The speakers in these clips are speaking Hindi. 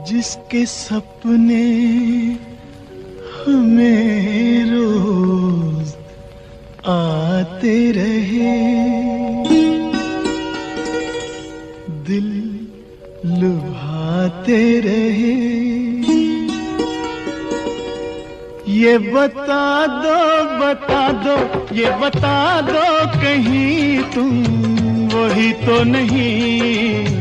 जिसके सपने हमें रोज आते रहे, दिल लुभाते रहे। ये बता दो, ये बता दो कहीं तुम वही तो नहीं,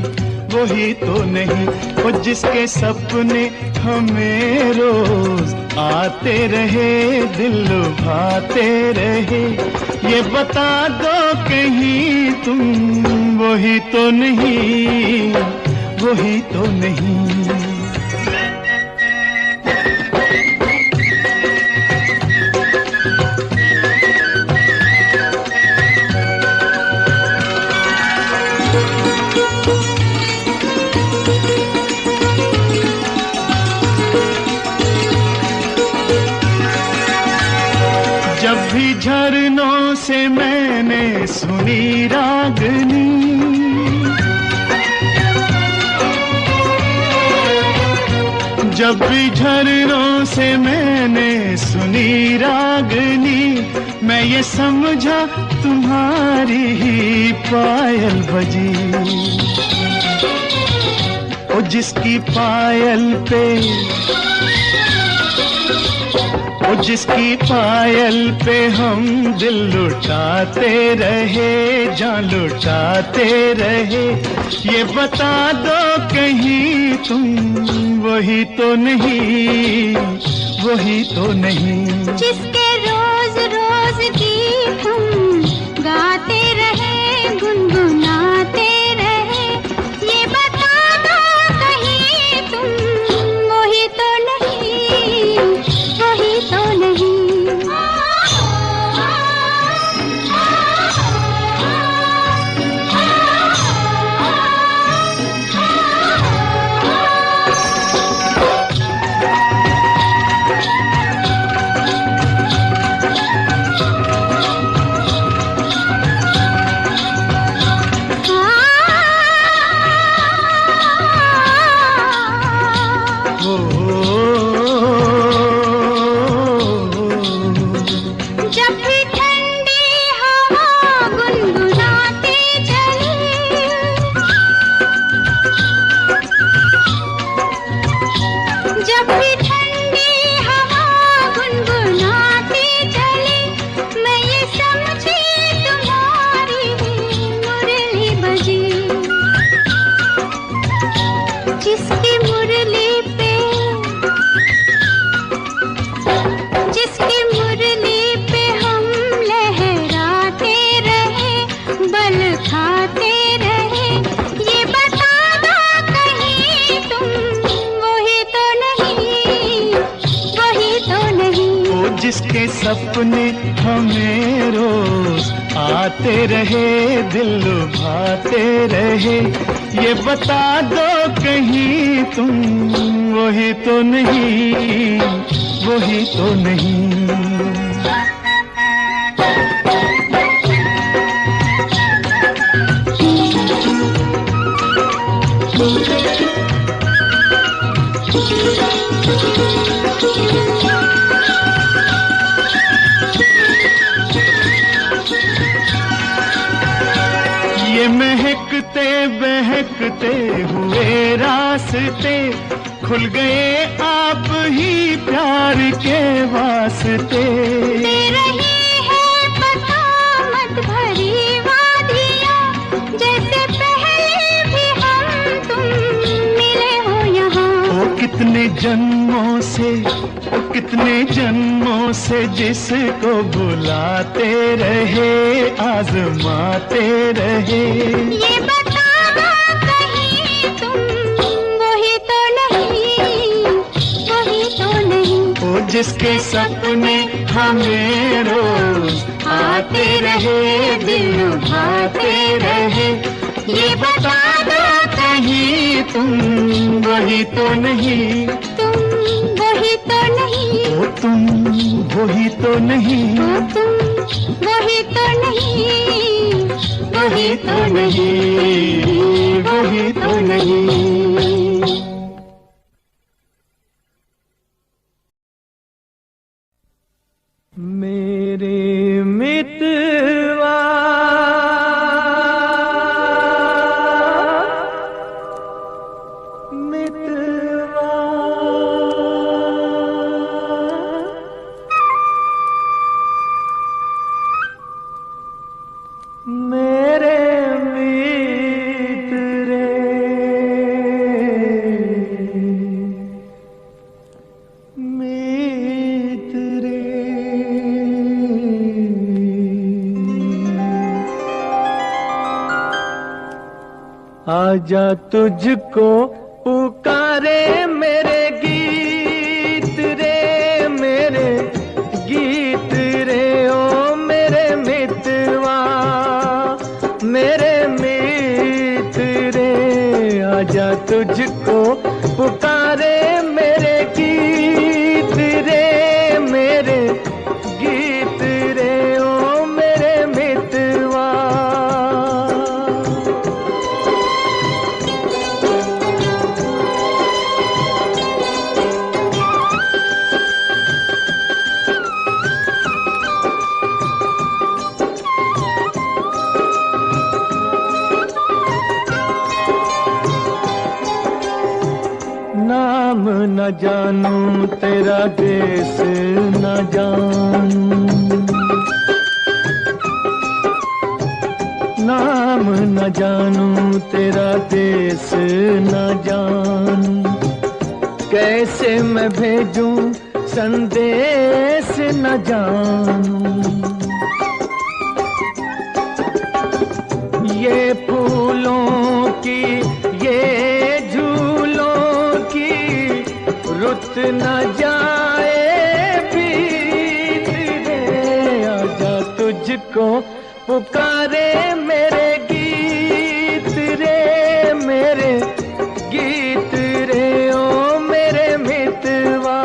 वही तो नहीं। वो जिसके सपने हमें रोज आते रहे, दिल लुभाते रहे। ये बता दो कहीं तुम वही तो नहीं, वही तो नहीं। जब भी झरनों से मैंने सुनी रागनी, जब भी झरनों से मैंने सुनी रागनी, मैं ये समझा तुम्हारी ही पायल बजी। ओ जिसकी पायल पे, ओ जिसकी पायल पे हम दिल लुटाते रहे, जान लुटाते रहे। ये बता दो कहीं तुम वही तो नहीं, वही तो नहीं। जिसके रोज रोज गीत हम गाते रहे, गुनगुनाते रहे। ये बता दो कहीं तुम वही तो नहीं, वही तो नहीं। जब भी ठंडी हवा गुनगुनाते चले, जब भी ठंडी हवा गुनगुनाते चले, मैं ये समझी तुम्हारी मुरली बजी। जिसकी मुरली पे, जिसकी मुरली पे हम लहराते रहे, बल खाते रहे। ये बता दो कहीं तुम वही तो नहीं, वही तो नहीं। ओ जिसके सपने हमें रोज आते रहे, दिल लुभाते रहे। ये बता दो कहीं तुम वही तो नहीं, वही तो नहीं। ये महकते बहकते हुए रास्ते खुल गए आप ही प्यार के वास्ते। दे रही है पता मत भरी वादियाँ, जैसे पहले भी हम तुम मिले हो यहाँ। ओ कितने जन्मों से, ओ कितने जन्मों से जिसको बुलाते रहे, आजमाते रहे। ये बता दो कहीं तुम वही तो नहीं, वही तो नहीं। ओ जिसके सपने हमें रोज आते रहे, दिल लुभाते रहे। ये बता दो कहीं तुम वही तो नहीं, तुम वही तो नहीं। ओ तुम वही तो नहीं, ओ तुम वही तो नहीं, वही तो नहीं, वही तो नहीं। आजा तुझको पुकारे मेरे गीत रे, मेरे गीत रे ओ मेरे मितवा, मेरे मित रे। आजा तुझको पुकारे मेरे गीत रे, मेरे गीत रे ओ मेरे मितवा। नाम न जानूं तेरा देश न जानूं, नाम न जानूं तेरा देश न जानूं। कैसे मैं भेजूं संदेश न जानूं। ये फूलों की ये रुत न जाए बीत रे। आजा तुझको पुकारे मेरे गीत रे, मेरे गीत रे ओ मेरे मितवा।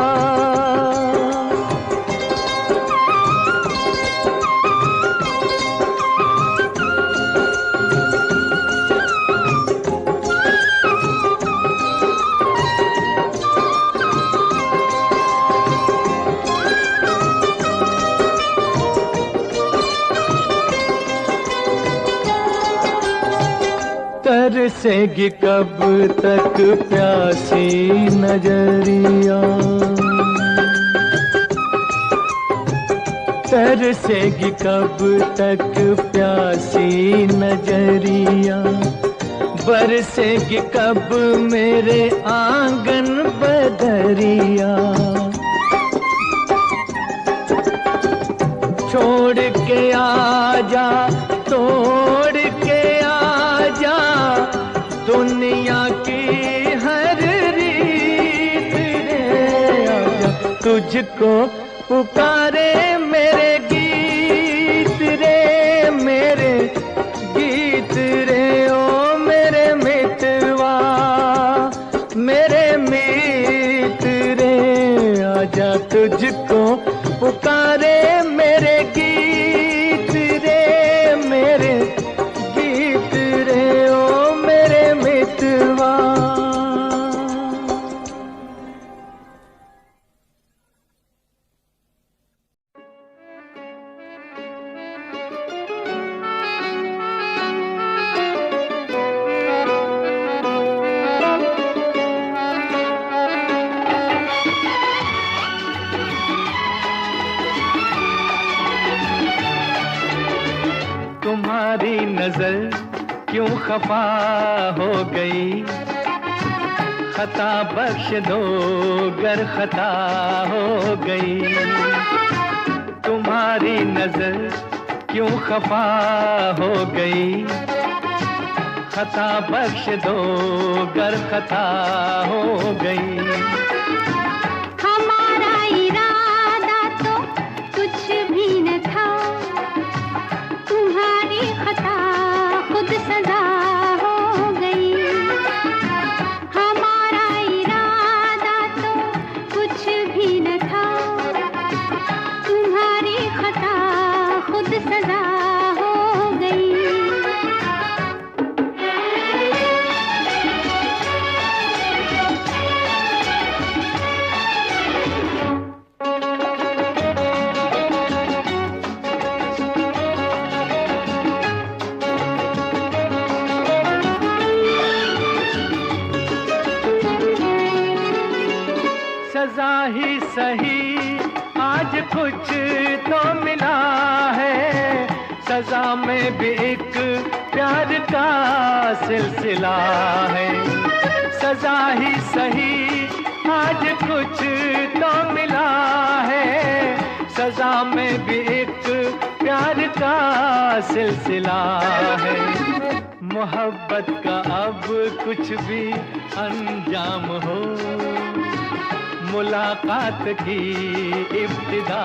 तरसेगी कब तक प्यासी नजरिया, तरसेगी कब तक प्यासी नजरिया। बरसेगी कब मेरे आंगन बदरिया। छोड़ के आजा तोड़ के आजा दुनिया की हर रीत रे। आजा तुझको पुकारे मेरे गीत रे, मेरे गीत रे ओ मेरे मितवा, मेरे मित रे। आजा तुझको पुकारे मेरे गीत रे, मेरे गीत रे ओ मेरे मितवा। तुम्हारी नजर क्यों खफा हो गई, खता बख्श दो गर खता हो गई। तुम्हारी नजर क्यों खफा हो गई, खता बख्श दो गर खता हो गई। हमारा इरादा तो कुछ भी न था, तुम्हारी खता खुद सजा हो गई। हमारा इरादा तो कुछ भी न था, तुम्हारी खता खुद सजा हो गई। सजा ही सही आज कुछ तो मिला है, सजा में भी एक प्यार का सिलसिला है। सजा ही सही आज कुछ तो मिला है, सजा में भी एक प्यार का सिलसिला है। मोहब्बत का अब कुछ भी अंजाम हो, मुलाकात की इब्तिदा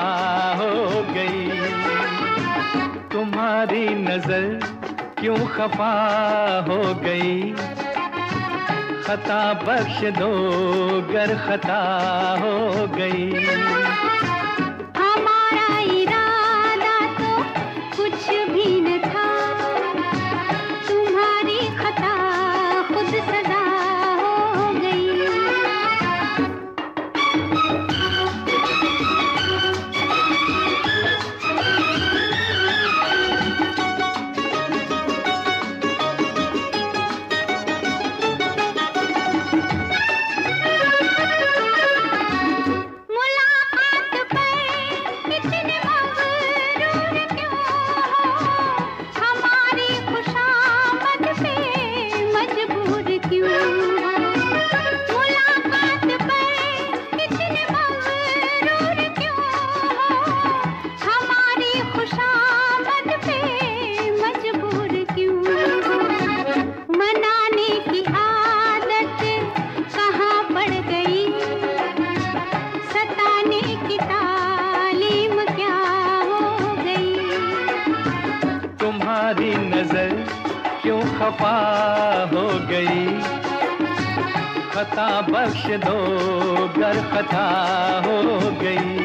हो गई। तुम्हारी नजर क्यों खफा हो गई, खता बख्श दो गर खता हो गई। हमारा इरादा तो कुछ भी न था, तुम्हारी खता खुद सजा हो गई। तुम्हारी नजर क्यों खफा हो गई, खता बख्श दो गर खता हो गई।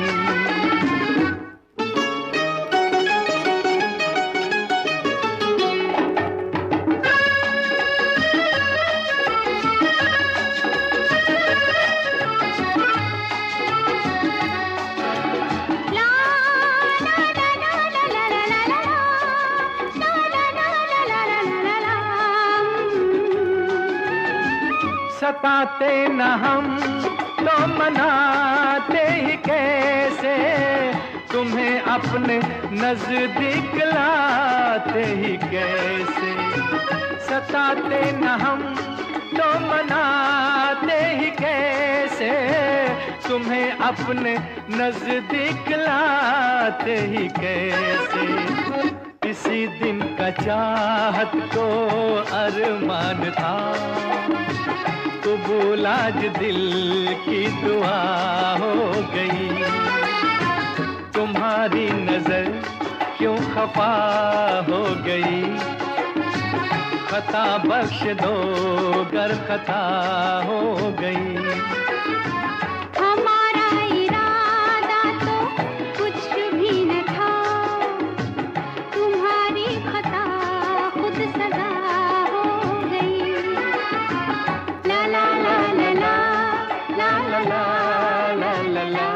सताते न हम तो मनाते ही कैसे, तुम्हें अपने नजदीक लाते ही कैसे। सताते न हम तो मनाते ही कैसे, तुम्हें अपने नजदीक लाते ही कैसे। इसी दिन का चाहत को अरमान था, कबूल आज दिल की दुआ हो गई। तुम्हारी नजर क्यों खफा हो गई, खता बख्श दो गर खता हो गई। हमारा इरादा तो कुछ भी न था, तुम्हारी खता खुद सजा हो गई। ला ला ला ला ला ला ला ला ला ला।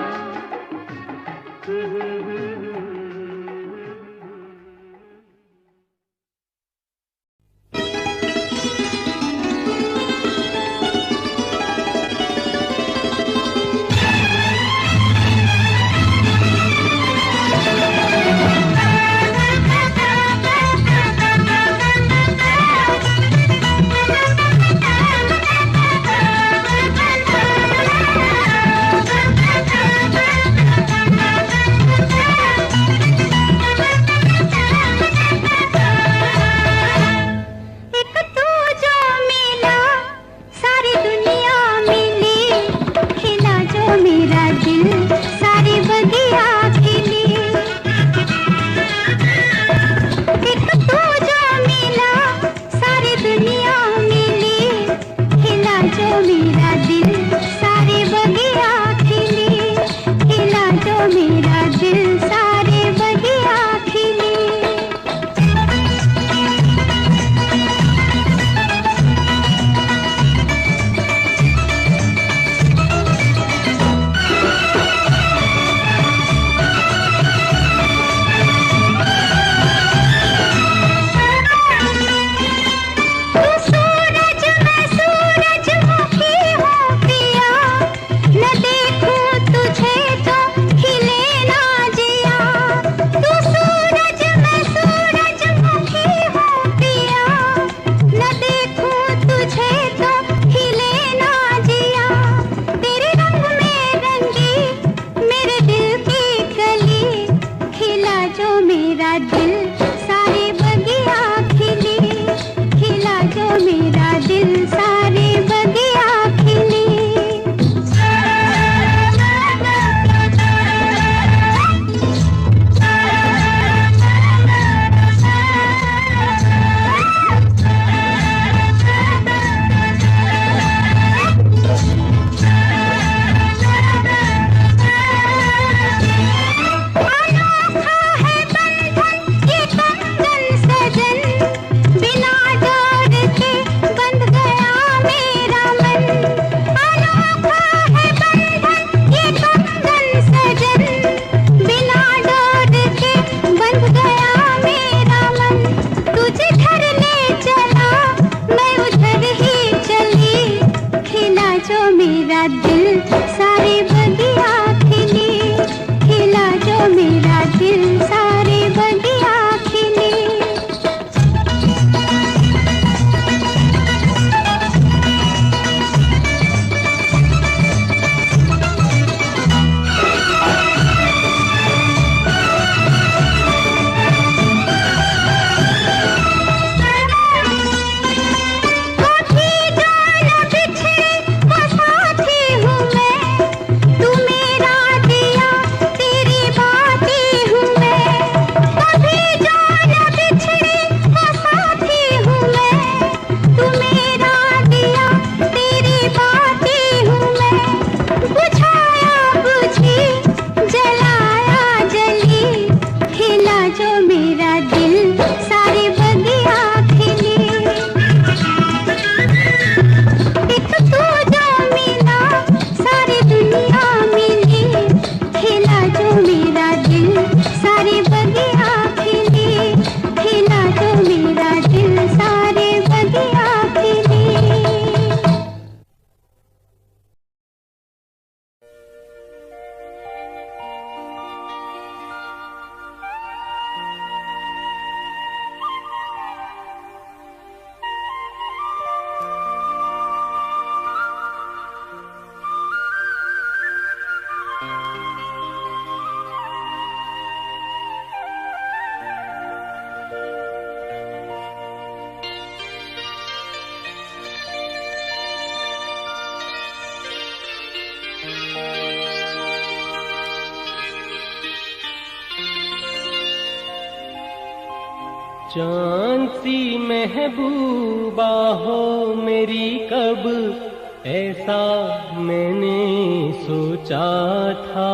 दिल सारे बगिया खिले, खिला जो मेरा दिल सारे बगिया खिले। चांद सी महबूबा हो मेरी, कब ऐसा मैंने सोचा था।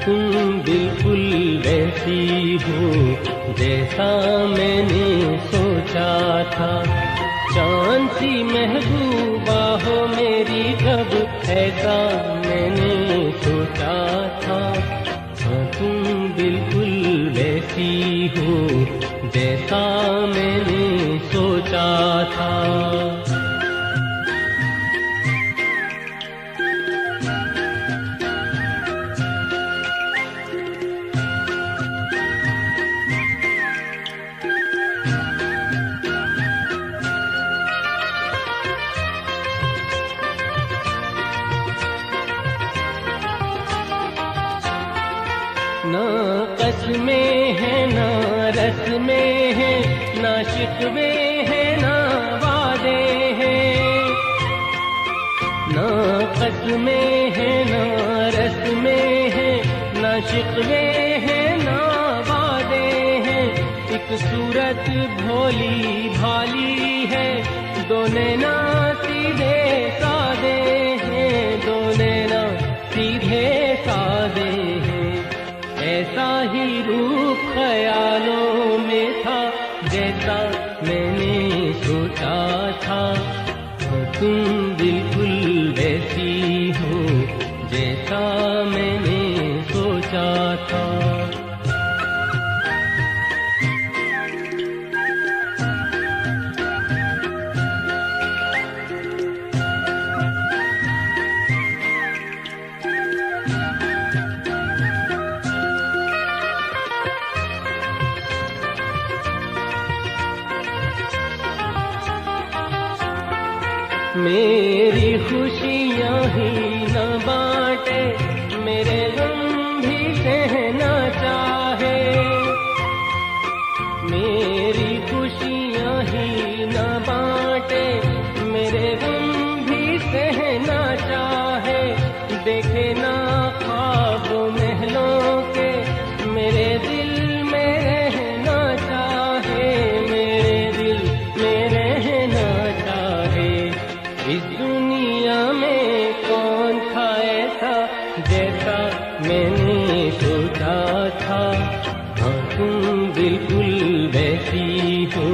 तुम बिल्कुल वैसी हो जैसा मैंने सोचा था। चांद सी महबूबा हो मेरी, कब ऐसा मैंने सोचा था। तुम बिल्कुल वैसी हो जैसा मैंने सोचा था। ना कसमे है ना रस्मे है, ना शिकवे है ना वादे हैं। ना कसमे है ना रस्मे है, ना शिकवे है ना वादे हैं। एक सूरत भोली भाली है, दो नैना सीधे सादे हैं, दो नैना सीधे सादे हैं। ऐसा ही रूप ख्यालों में था जैसा मैंने सोचा था। तुम बिल्कुल वैसी हो जैसा मैंने सोचा था। मेरी खुशियाँ ही न बांटे, मेरे गम भी सहना चाहे। मेरी खुशियाँ ही न बांटे, मेरे गम भी सहना चाहे। देखे ना ख्वाब महलों के, मेरे दिल में रहना चाहे, मेरे दिल में रहना चाहे। इस दुनिया में कौन था ऐसा जैसा मैंने सोचा था। हाँ तुम बिल्कुल वैसी हो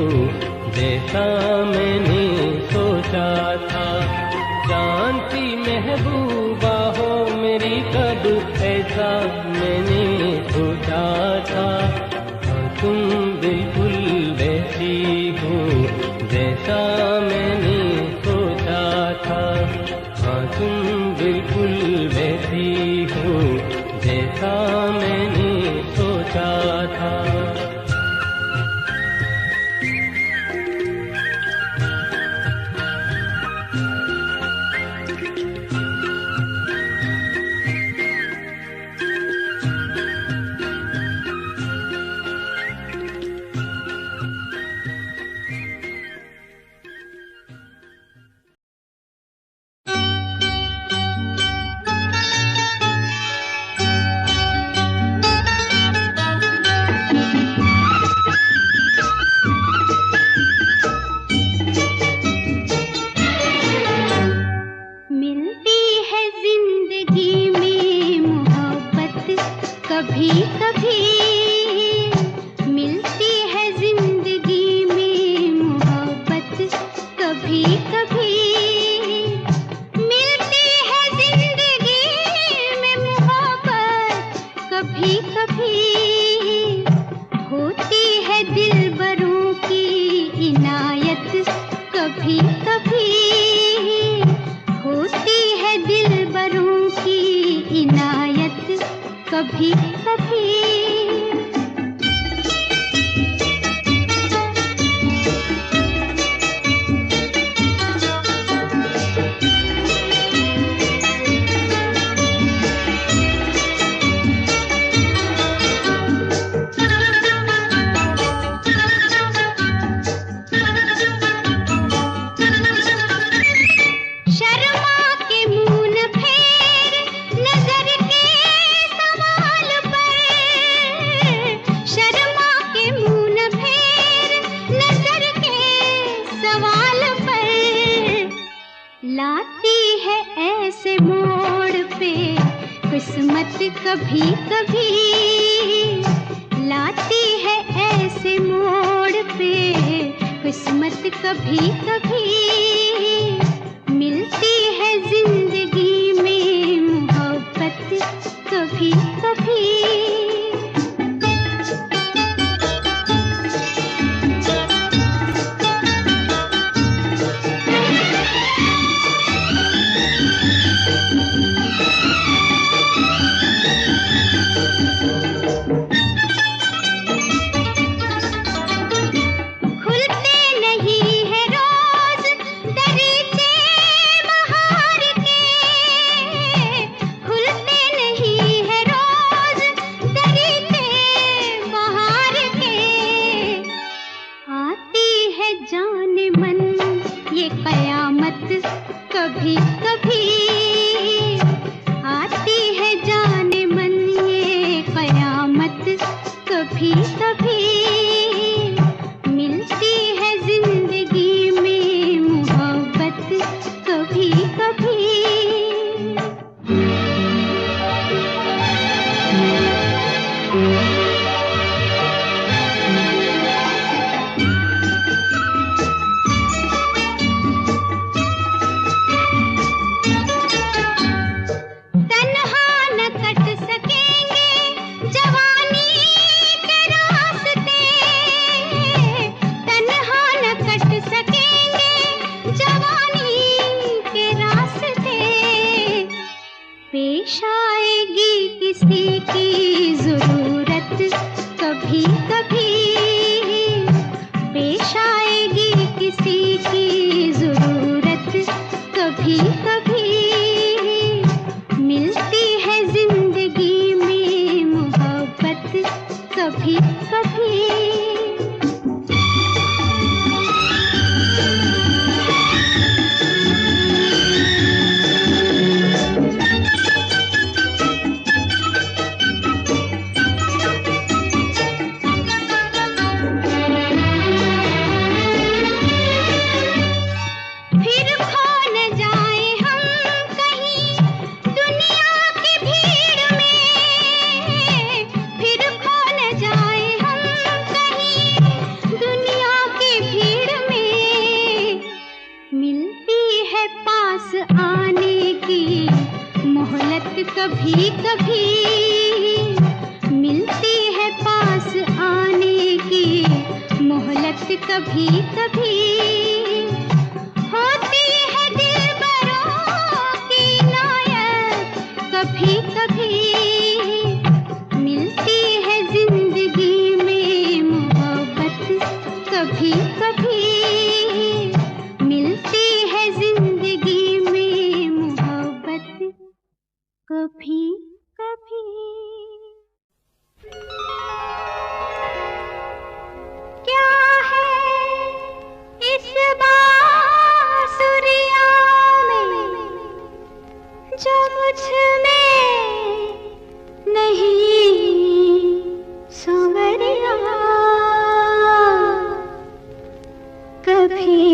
जैसा मैंने सोचा था। जानती महबूबा हो मेरी, कब ऐसा मैंने सोचा था। हाँ तुम बिल्कुल वैसी हो जैसा कभी कभी लाती है ऐसे मोड़ पे, किस्मत कभी कभी मिलती है जिंदगी में, मोहब्बत कभी कभी। कभी कभी आती है जाने मन ये कयामत, कभी कभी मिलती है जिंदगी में, मोहब्बत कभी कभी। पेश आएगी किसी की जरूरत, कभी कभी पेश आएगी किसी की जरूरत, कभी कभी मिलती है जिंदगी में, मोहब्बत कभी कभी। आने की मोहलत कभी कभी मिलती है, पास आने की मोहलत कभी कभी होती है दिलबरों की नायत, कभी कभी मिलती है जिंदगी में, मोहब्बत कभी कभी मिलती है जिंदगी में, मोहब्बत कभी कभी। क्या है इस बांसुरिया में जो मुझ में नहीं संवरिया, कभी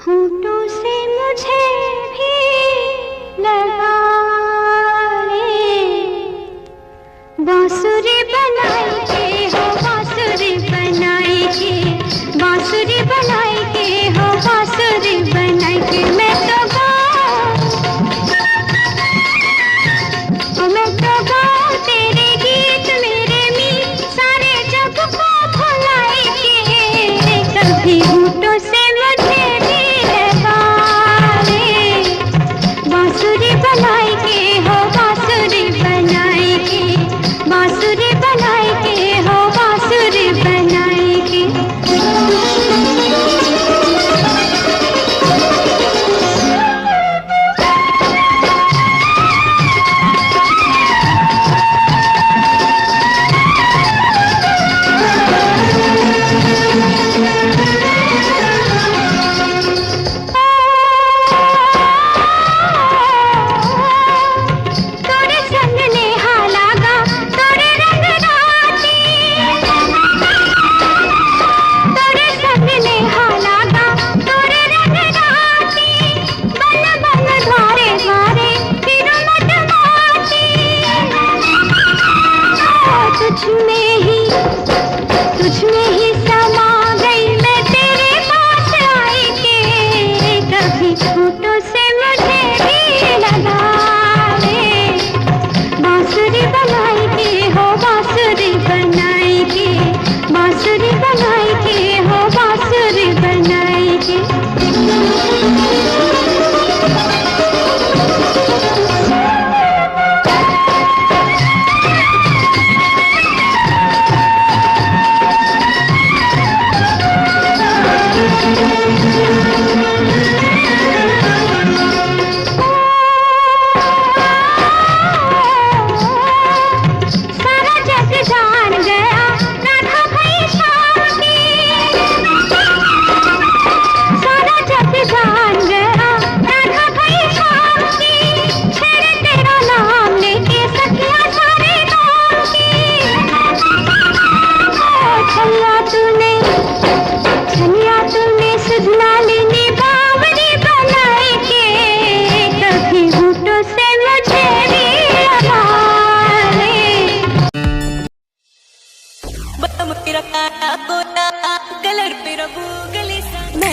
होठों से मुझे भी लगा ले, बांसुरी बनाई के हो, बांसुरी बनाई के, बांसुरी बनाई के हो, बांसुरी बनाई के। मैं तो गाऊं तेरे गीत, मेरे मीत सारे जग को भुलाई के, कभी होठों से मुझे भी लगा ले, बांसुरी बनाई के हो, बांसुरी बनाई के, बांसुरी बनाई के हो, बांसुरी बनाई के।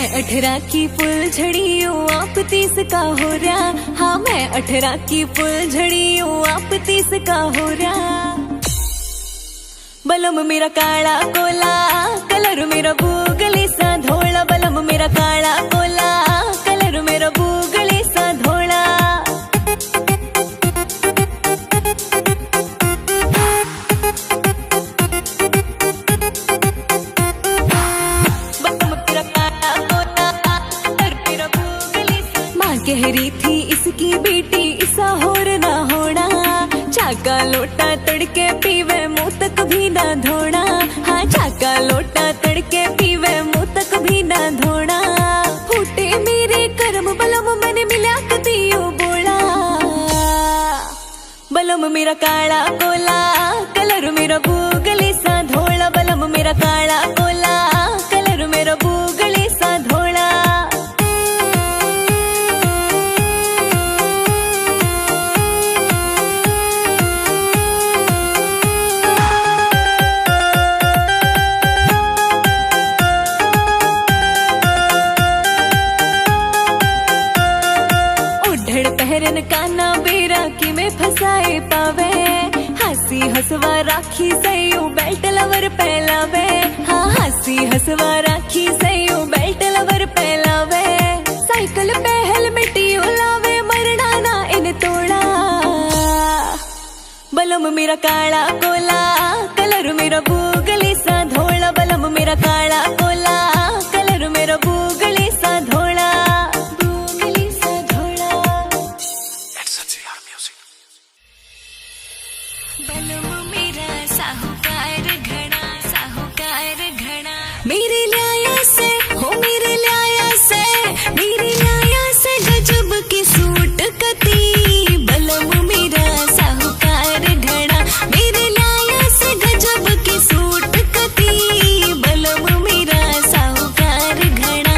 18 की फुलझड़ी हूँ, आप 30 का हो रहा। हाँ मैं 18 की फुलझड़ी हूँ, आप 30 का हो रहा। बलम मेरा काला कोला, कलर मेरा बूगले सा धोला। बलम मेरा काला कोला, कलर मेरा बूगले सा धोला। कह रही थी इसकी बेटी इसा होर ना होना। चाका लोटा तड़के पीवे मुंह तक भी ना धोना। हाँ चाका लोटा तड़के पीवे मुंह तक भी ना धोना। फूटे मेरे कर्म बलम मैंने मिला कतियो बोला। बलम मेरा काला कोला, कलर मेरा बूगले सा धोला। बलम मेरा काला कोला, कलर मेरा बूगले सा धोला। पहरन काना बेरा कि में फसाए पावे। हंसी हसवा राखी सयू बेल्ट लवर पहलावे। हाँ हंसी हसवा राखी सयू बेल्ट लवर पहलावे। साइकिल पे हेलमेट यू लावे, मरना ना इन तोड़ा। बलम मेरा काला कोला, कलर मेरा बूगले सा धोला। बलम मेरा काला कोला, कलर मेरा बूगले सा धोला। बलम मेरा साहूकार घना, साहूकार घना। मेरे लाया से हो, मेरे लाया से, मेरे लाया से गजब की सूट कती। बलम मेरा साहूकार घना, मेरे लाया से गजब की सूट कती। बलम मेरा साहूकार घना।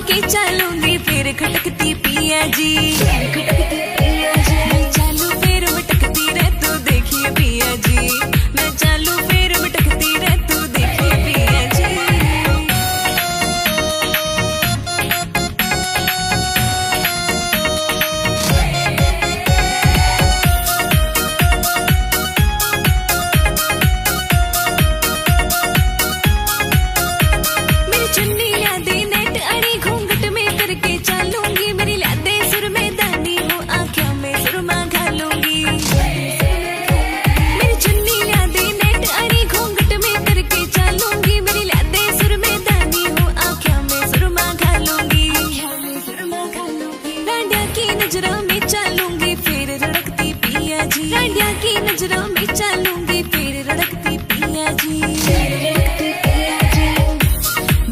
के चलूंगी फिर खटकती पिया जी, मैं चालू फिर मटकती रे तू देखिए पिया जी, मैं चालू फिर मटकती रे तू देखिए पिया जी। मेरी चुन्नी यादे नेट अड़ी घूंघट में करके चलूंगी, मेरी लादे सुर में दानी हो आँखों में सुरमा घालूंगी। मेरी चुन्नी यादे नेट अड़ी घूंघट में करके चलूंगी, मेरी लादे सुर में दानी हो आँखों में सुरमा घालूंगी। डांडिया की नजरों में चलूंगी फिर रड़कती पिया जी, डांडिया की नजरों में चलूंगी फिर रड़कती पिया जी।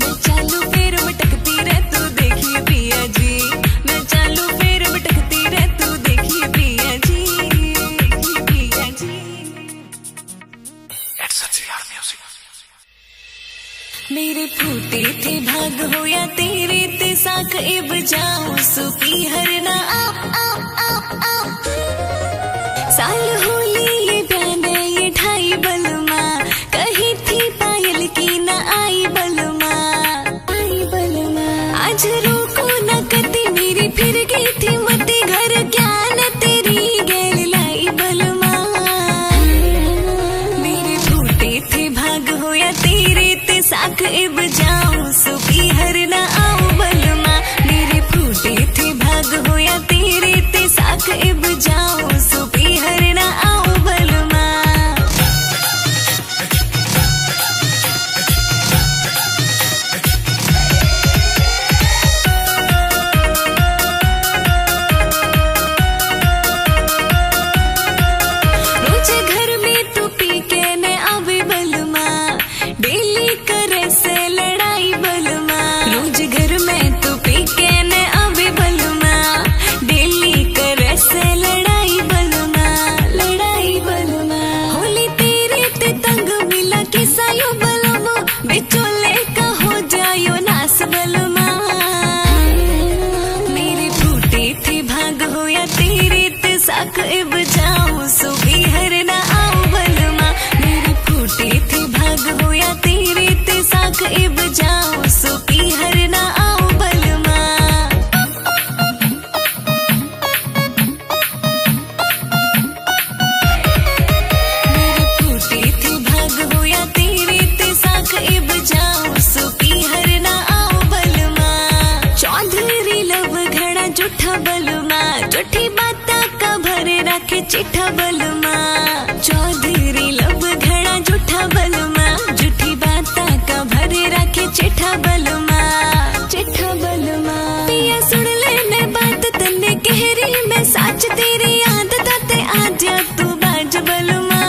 मैं चालू फिर मटकती रे तू देखिए पिया जी, मैं चालू फिर मटकती रे तू देखिए पिया जी, देखिए पिया जी। मेरे फूटे थे भाग हो या तेरे ते साख इब जाऊं सुपी हरना साल होली ये प्याने ये ढाई बलमा, कही थी पायल की न आई बलमा, आई बलमा। आज रोको न कती मेरी फिर गई थी मती घर क्या न तेरी गैल लाई बलमा। मेरे फूटे थे भाग हो या तेरे ते साख इब जाऊं सुपी हरना आओ बलमा, मेरे फूटे थे भाग हो या तेरे ते साख इब जाऊं सुपी हरना आओ बलमा। रोज घर में तू पी के न आवे बलमा, डेली करे से लड़ाई बलमा। रोज घर में तू पी के न आवे बलमा, डेली करे से लड़ाई बलमा, लड़ाई बलमा। होली तेरे ते तंग मिला के सायो बलमा, बिचोले का हो जायो नास बलमा। मेरे फूटे थे भाग हो या तेरे ते साख इब जाऊं सुबी हरना आओ बलमा, मेरे फूटे थे भाग हो या तेरे ते साख इब जाऊं सुबी हरना आओ बलमा। मेरे फूटे थे भाग हो या तेरे ते साख इब जाऊं सुबी हरना आओ बलमा। चौधरी लव घड़ा जूठा बलमा, जूठी बाता का भरे रखे चिट्ठा बलमा। चौधरी लव घड़ा जूठा बलमा, जूठी बाता का भरे रखे चिट्ठा बलमा, चिट्ठा बलमा। पिया सुन लेने बात तन्ने गहरी में साच तेरी याद ताते आज तू बाज बलमा।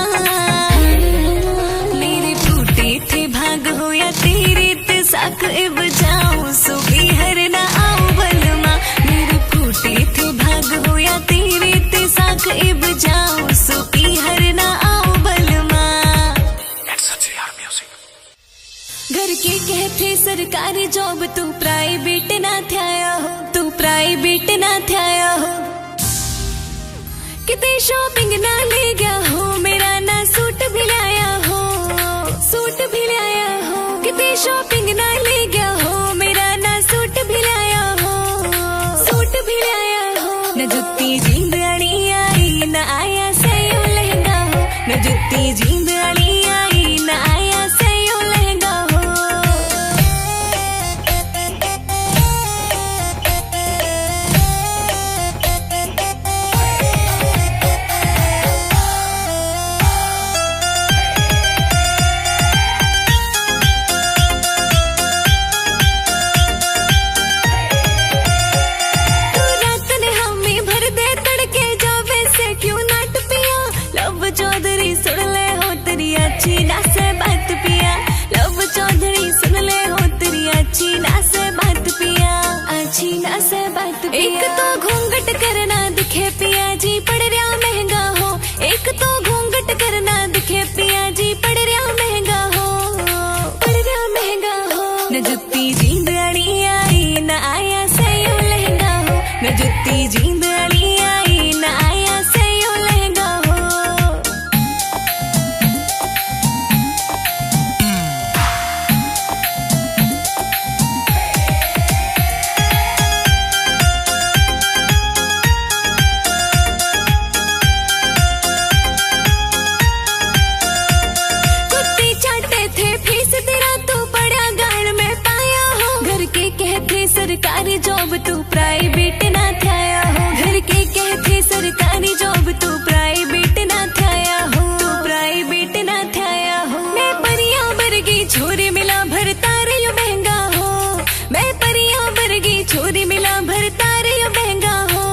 मेरे फूटे थे भाग हो या तेरे ते साख इब जाऊं सुबी हरना आओ बलमा, मेरे फूटे थे भाग हो या तेरे ते साख इब जाऊं सुबी हरना आओ बलमा। घर के कहते सरकारी जॉब तू प्राइवेट ना थाया हो, तू प्राइवेट ना थाया हो। किते शॉपिंग ना ले गया हो, मेरा ना सूट भी लाया हो, सूट भी लाया हो। किते शॉपिंग ना ले गया हो, मेरा ना सूट भी लाया हो, सूट भी लाया हो। न जुत्ती जींद अड़ी आई न आया सयो लहंगा हो, न जुत्ती जींद अड़ी आई न आया सयो लहंगा हो। तू रात ने हमें भर दे तड़के जावे से क्यों नाट पिया। लव चौधरी सुन ले हो तेरी अच्छी ना से बात पिया, लव चौधरी सुन ले हो तेरी अच्छी ना से बात पिया, अच्छी ना से बात पिया। एक तो घूंघट करना दिखे पिया जी पड़ रहा महंगा हो, एक तो घूंघट करना दिखे पिया जी पड़ रहा महंगा हो, पड़ रहा महंगा हो। न जुत्ती जींद अड़ी आई न आई जुत्ती जींद वाली आई ना आया से यूं लहंगा हो। कुत्ते चाटे थे फीस तेरा तू बड़ा गाड़ में पाया हो। घर के कहते सरकारी जॉब तू प्राइवेट ना थाया हो। घर के कहते सरकारी जॉब तू प्राइवेट ना थाया हो। तू प्राइवेट ना थाया हो। मैं परिया वर्गी छोरी मिला भरता रे यो महंगा हो। मैं परिया वर्गी छोरी मिला भरता रे यो महंगा हो।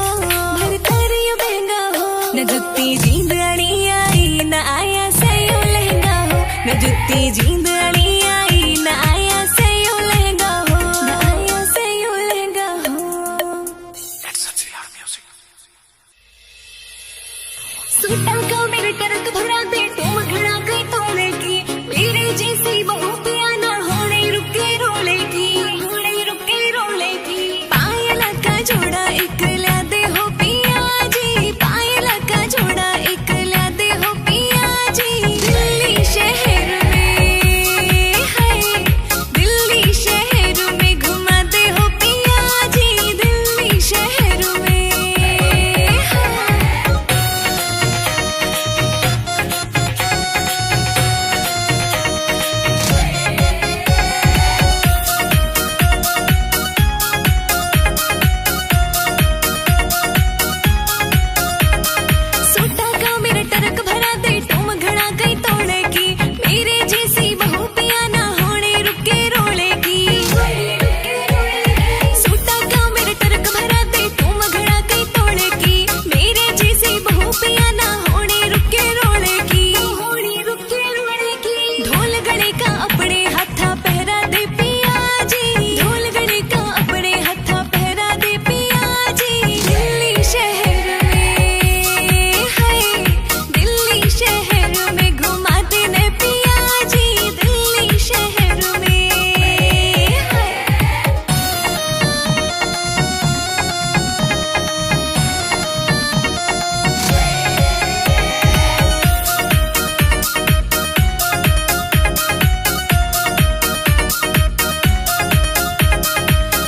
भरता रे यो महंगा हो। न जुत्ती जींद वाली आई न आया से यो लहंगा हो। न जुत्ती जींद वाली आई न आया से यो लहंगा हो। न आया से यो लहंगा हो। सूटा का मेरे टरक भरा दे तुम घड़ा गई तोड़े की। मेरे जैसी बहू पिया ना होने रुके रोले की। होने रुके रोले की। पायला का जोड़ा एक ला दे हो पिया जी। पायला का जोड़ा एक ला दे हो पिया जी। दिल्ली शहर में है। दिल्ली शहर में घुमा दे हो पिया जी। दिल्ली शहर में है। सूटा का मेरा टरक भरा दे तुम घड़ा गई तोड़े की। मेरे जैसी बहू पिया ना होने रुके रोले की। सूटा का मेरा टरक भरा दे तुम घड़ा गई तोड़े की। मेरे जैसी बहू पिया ना होने रुके रोले की। होने रुके रोले की। ढोल गले का अपने हाथा पहरा दे पिया जी। ढोल गले का अपने हाथा पहरा दे पिया जी। दिल्ली शहर में है। दिल्ली शहर में घुमा देने पिया जी। दिल्ली शहर में है।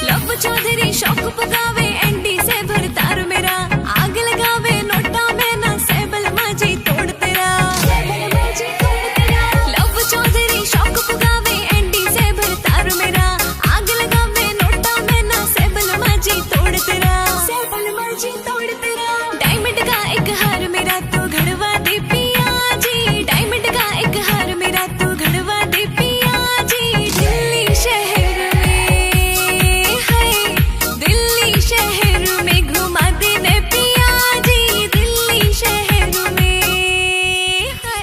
लब चौधरी शौक पुगावे एंडी से भरतार मेरा। आग लगावे नोटा में ना सेबल माजी तोड़ तेरा। लब चौधरी शौक पुगावे एंडी से भरतार मेरा। आग लगावे नोटा में ना सेबल माजी तोड़ तेरा। सेबल माजी तोड़ तेरा। डायमंड का एक हार मेरा तू घड़वा दे पिया जी। डायमंड का एक हार मेरा तू घड़वा दे पिया जी। दिल्ली शहर में है। दिल्ली शहर में घुमा देने पिया जी। दिल्ली शहर में है।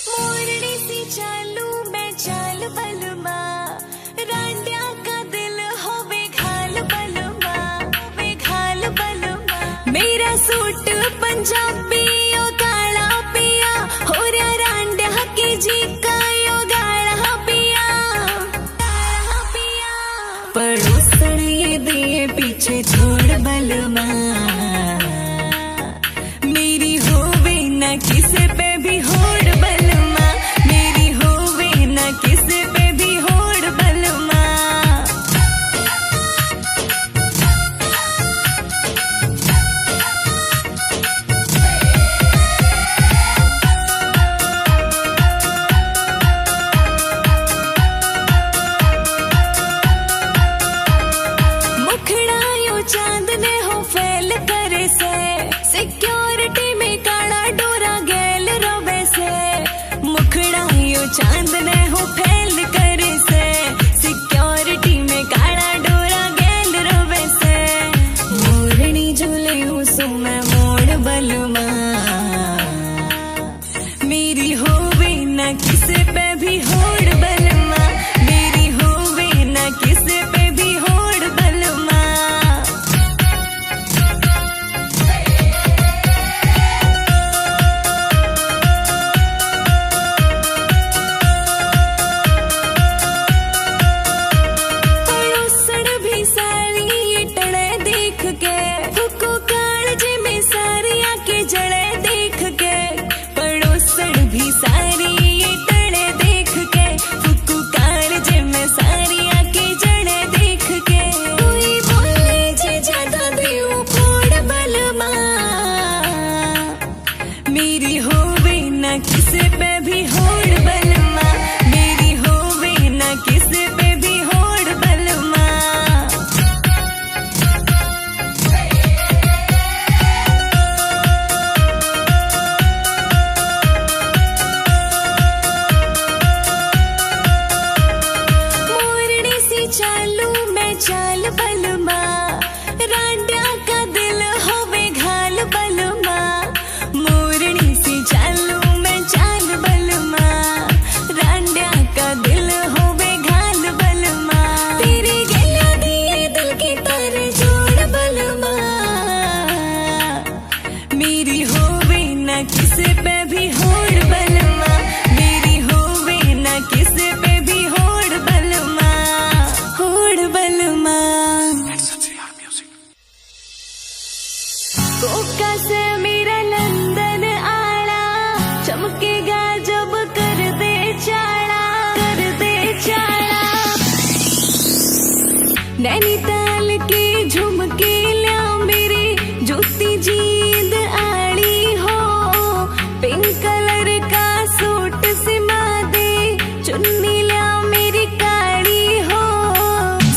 मोरनी सी चालू मैं चाल बलमा। रांडिया का दिल हो बेघाल बलमा। बेघाल बलमा। मेरा सूट पंजाबी यो काला पिया। हो रहा रांडिया की जी का यो गाढ़ा पिया। गाढ़ा पिया। पड़ोसन ये दिए पीछे छोड़ बलमा। मेरी होवे न किसे पे भी होड़ बलमा। मेरी होवे न किसे पे भी होड़ बलमा। मुखड़ा यो चांद ने हो फैल कर बलमा, रांडिया का दिल होवे घाल बलमा, मोरनी सी चालू मैं चाल बलमा, रांडिया का दिल होवे घाल बलमा, तेरे गला दिए दिल की तार जोड़ बलमा, मेरी होवे ना किसी पे भी होड़ बलमा, मेरी होवे ना किसी पे भी होड़ बलमा, होड़ बलमा। कोका से मेरा लंदन आड़ा, चमकेगा जब कर दे चाड़ा, कर दे चाड़ा, नैनीताल की झुमके ल्या मेरी जूती जींद आड़ी हो, पिंक कलर का सूट सिमा दे, चुन्नी ल्या मेरी काड़ी हो,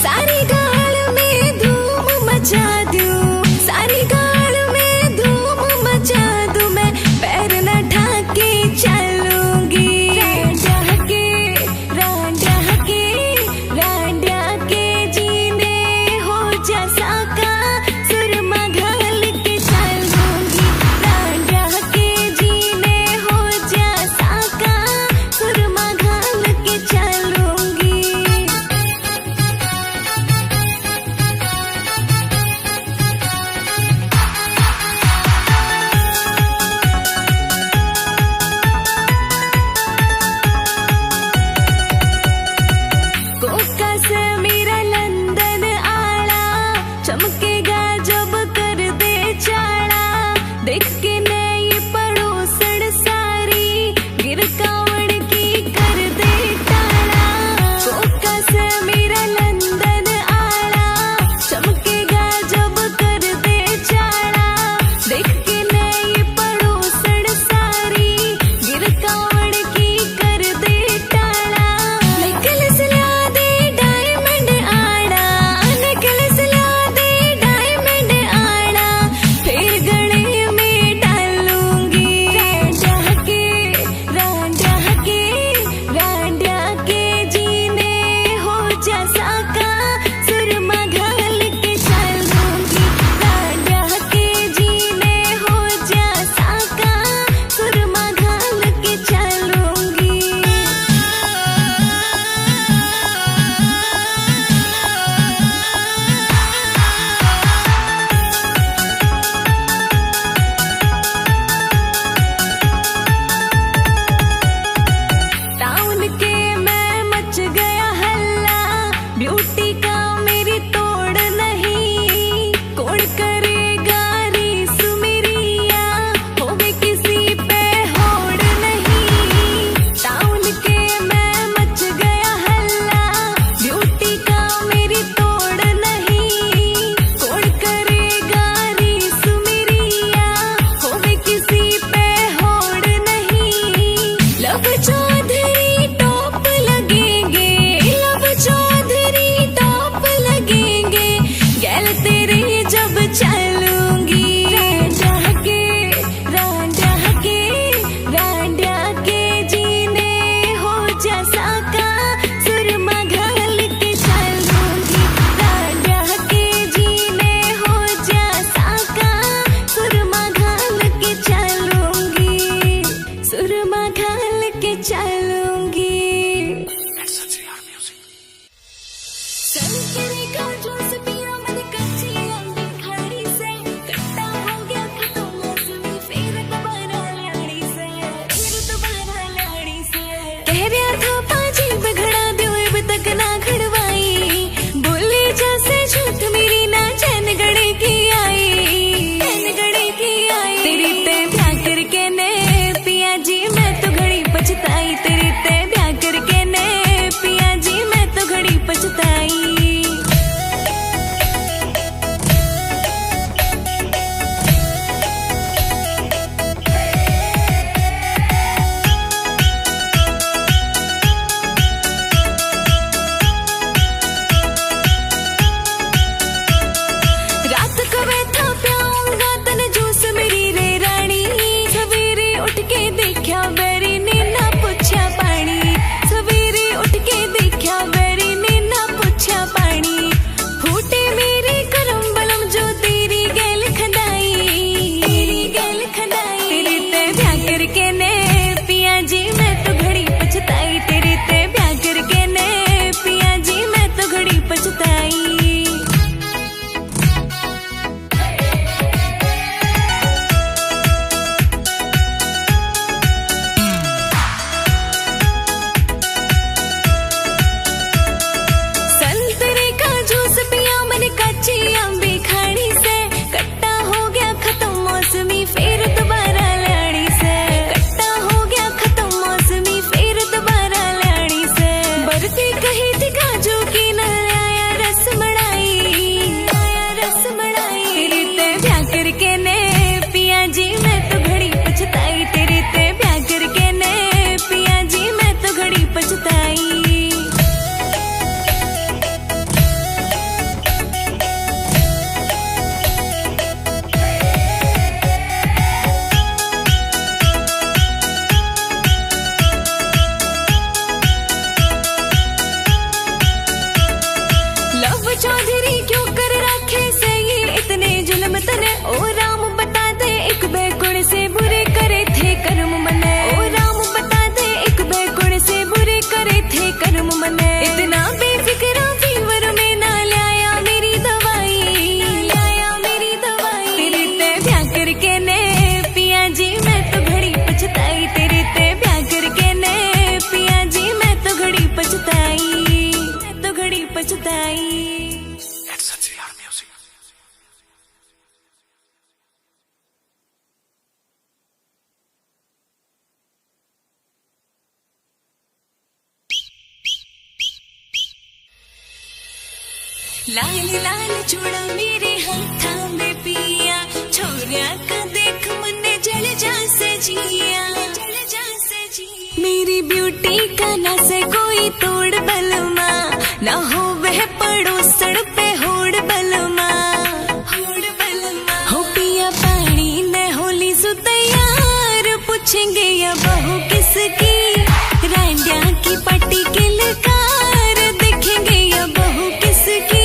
सारी गाल में धूम मचा दूं, सारी गाल में धूम मचा दूं, मैं पैर न ढाके चलूंगी, रांडिया के जीने हो जैसा का सुरमा घाल के चलूंगी, रांडिया के जीने हो जैसा का सुरमा घाल के चलूंगी। कोका से मेरा लंदन आड़ा, चमकेगा जब कर दे चाड़ा, देख के नई पड़ोसण सारी, गिरकावड़ की कर दे टाड़ा, कोका से मेरा लंदन आड़ा, चमकेगा जब कर दे चाड़ा, देख के नई पड़ोसण सारी, गिरकावड़ की कर दे टाड़ा, नेकलेस ला दे डायमंड आड़ा, नेकलेस ला दे डायमंड आड़ा, फिर गले में डालूंगी, रांडिया के जीने हो जैसा का सुरमा घाल के चलूंगी, रांडिया के जीने हो जैसा का सुरमा घाल के चलूंगी। टाउन के मैं मच गया हल्ला, ब्यूटी का मेरी तोड़ नहीं, कौन करेगा रीस मेरिया, होवे किसी पे होड़ नहीं, टाउन के मैं मच गया हल्ला, ब्यूटी का मेरी तोड़ नहीं, कौन करेगा रीस मेरिया, होवे किसी पे होड़ नहीं, लब चौधरी टॉप लगेंगे, लब चौधरी टॉप लगेंगे, गैल तेरे जब चलूंगी, रांडिया के जीने हो जैसा का सुरमा घाल के चलूंगी, रांडिया के जीने हो जैसा का सुरमा घाल के चलूंगी, सुरमा घाल के चलूंगी। संतरे का जूस पिया मैंने कच्ची अंडी खाड़ी से, कट्टा हो गया खत्म मौसमी, फिर दोबारा लाड़ी से, कह रहा था पाजी बिगड़ा दियो अब तक ना खड़वाई, बोले जैसे झूठ मेरी ना चैन गड़े की आई, तेरी ते ब्याह करके ने पिया जी मैं तो घड़ी पछताई, तेरी ते ब्याह करके ने पिया जी मैं तो घड़ी पछताई। अब चौधरी क्यों कर रखे से ये इतने जुल्म तने। ओ राम बता दे एक बैकुण से बुरे करे थे कर्म मने। ओ राम बता दे एक बैकुण से बुरे करे थे कर्म मने। इतना बेफिक्रा फीवर में ना लाया मेरी दवाई, लाया मेरी दवाई। तेरे ते ब्याह करके ने पिया जी मैं तो घड़ी पछताई। तेरे ते ब्याह करके ने पिया जी मैं तो घड़ी पछताई, मैं तो घड़ी पछताई। लाल लाल चूड़ा मेरे हाथा में पिया, छोरिया का देख मने जल जा से जिया, जल जा से जिया। मेरी ब्यूटी का ना से कोई तोड़ बलमा, ना हो वह पड़ोसड़ पे होड़ बलमा, होड़ बलमा। हो पिया पानी ने होली सु तैयार, पूछेंगे या बहू किसकी, रांडिया की पट्टी के लकार, देखेंगे या बहू किसकी।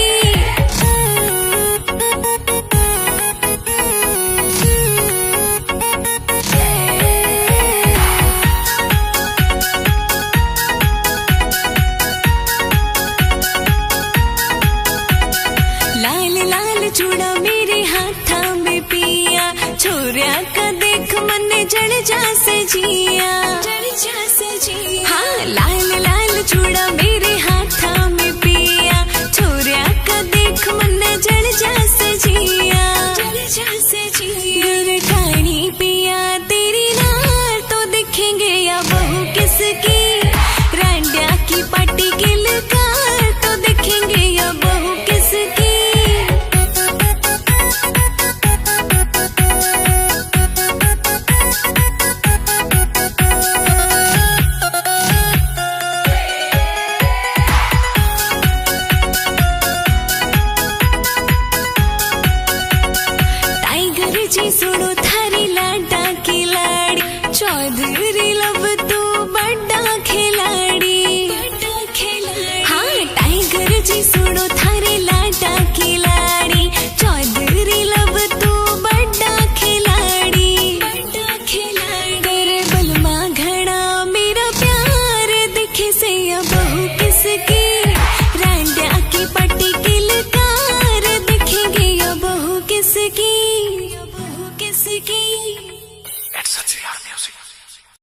चूड़ा मेरे हाथा में पिया, छोरिया का देख मने जल जा से जिया, जल जा से जिया। हाँ लाल लाल चूड़ा मेरे हाथा में पिया, छोरिया का देख मने जल जा से जिया, जल जा से जिया। गुर कहानी पिया तेरी नार तो दिखेंगे या बहू किसकी, रांडिया की पार्टी के लकार तो दिखेंगे या बहू किसकी। जी सुनो थारी लाडा की लाड़ी, चौधरी लब तू बड़ा खिलाड़ी, बड़ा खिलाड़ी। हाँ टाइगर जी सुनो थारी लाडा की लाड़ी, चौधरी लब तू बड़ा खिलाड़ी, बड़ा खिलाड़ी। तेरे बलमा घड़ा मेरा प्यार दिखे से या बहू किसकी, रांडिया की पट्टी की लकार, दिखेंगे या बहू किसकी, किसकी। It's such a music.